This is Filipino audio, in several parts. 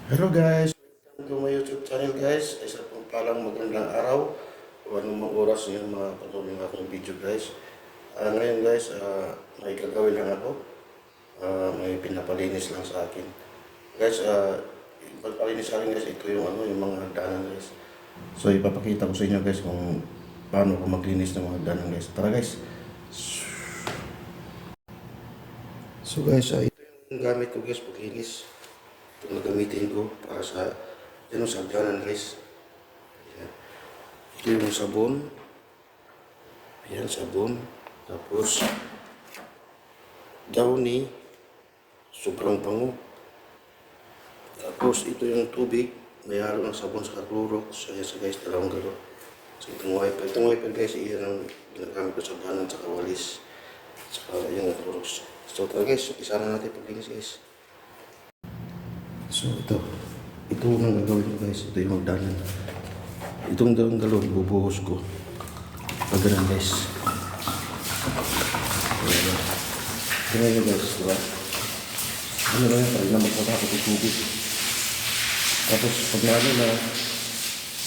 Hello guys, welcome to my YouTube channel guys. Isa pong palang magandang araw o anumang oras yung mga patuloy ng aking video guys. Ngayon guys, may gagawin lang ako. May pinapalinis lang sa akin. Guys, yung pagpalinis sa akin guys, ito yung yung mga hagdanan guys. So ipapakita ko sa inyo guys kung paano ko maglinis ng mga hagdanan guys. Tara guys. So guys, ito yung gamit ko guys paglinis. Ito na gamitin ko para sa sa hagdanan guys. Ayan. Ito yung sabon. Ayan, sabon. Tapos, Downy. Sobrang bango. Tapos, ito yung tubig. May halo ng sabon sa Clorox. Ayan sa guys, dalawang galon. So, itong wiper. Itong wiper guys, iyan ang ginagamit ko sa hagdanan sa kawalis. Saka, ayan ang Clorox. So, tara guys, isa na natin paglinis guys. So, ito ang gagawin ko guys. Ito yung hagdanan. Itong dalawang galon, bubuhos ko. Pagdanan guys. Tingnan nyo guys, diba? Ano lang yan, parang na magpapapot yung tubig. Tapos pag naano na,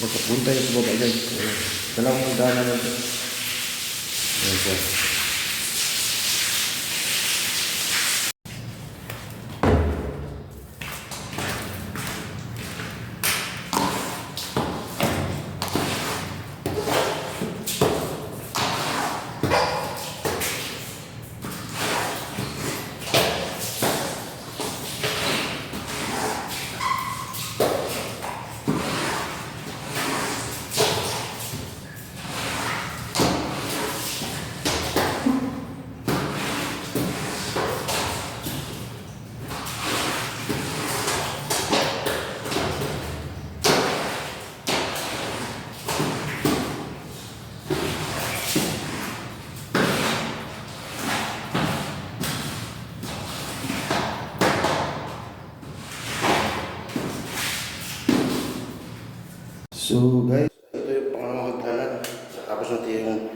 magpapunta yung sa baba guys. Dalawang hagdanan lang ito. Ayan siya. So guys, ito yung pangalawang hagdanan. Natapos natin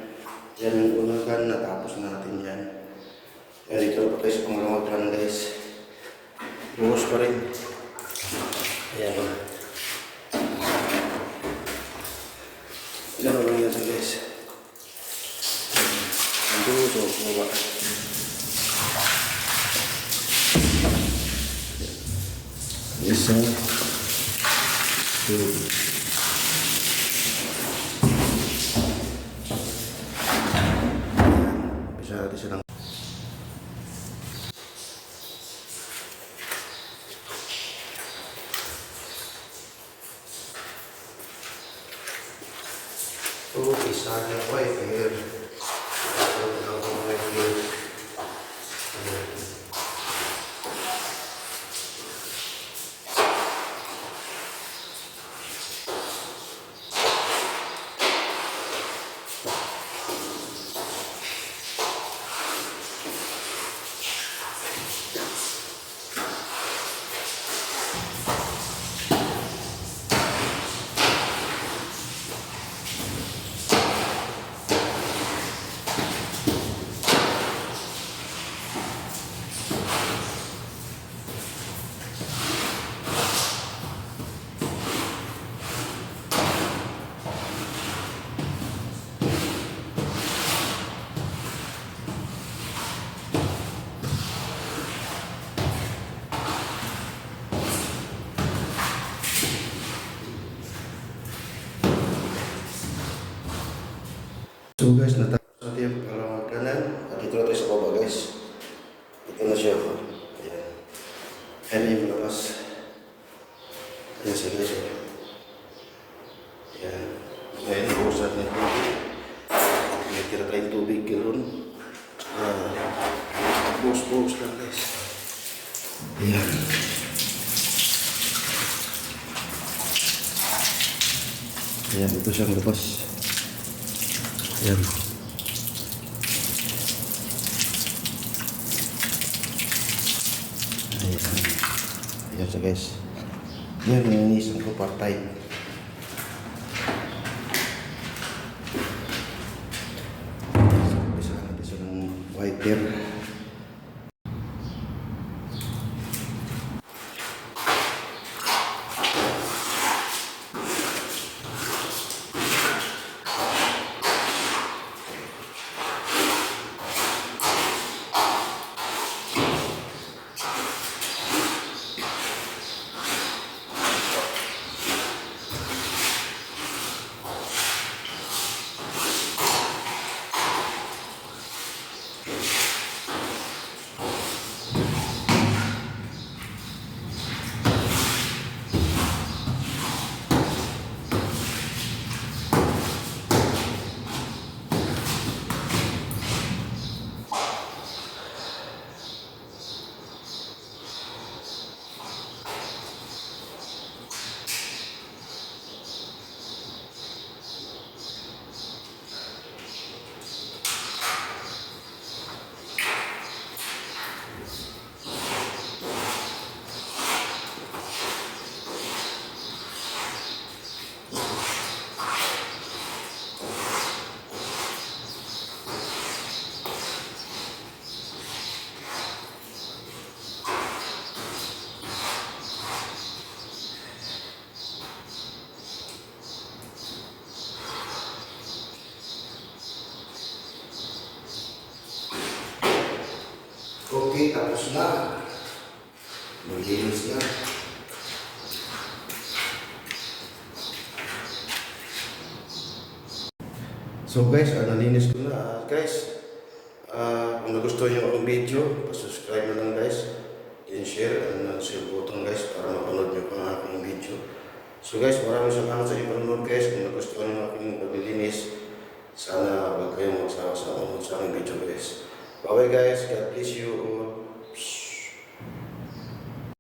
yan yung unang hagdanan, natapos na natin yan. Yan, dito pa tayo sa pangalawang hagdanan guys. Buhos pa rin. Ayan o. Ilan na lang yan guys. Ang buhos o, bumaba. Isa. Two. Natin siya lang. Isa na wiper. So guys, natapos natin yung pangalawang hagdanan. At dito na tayo sa baba guys. Ito na siya. Ayan. Ayan yung malabas. Ayan siya guys. Ayan. Ayan, buhos natin yung tubig. May tira tayong tubig galon. Buhos lang guys. Ayan. Ayan, ito siyang labas. Ayan. Ayan. Ayan siya guys. Ayan, nanisan ko part-time. Bisa natin siya ng wiper. tapos na. Maglinis na. So guys, nalinis ko na. Guys, kung nagustuhan nyo ang video, subscribe na lang guys. And share and share button guys para mapanood nyo pa ang aking video. So guys, maraming salamat sa inyong panonood guys. Kung nagustuhan nyo ang aking paglilinis, sana huwag kayong magsawa sa aking video guys. Bye bye guys, God bless you all.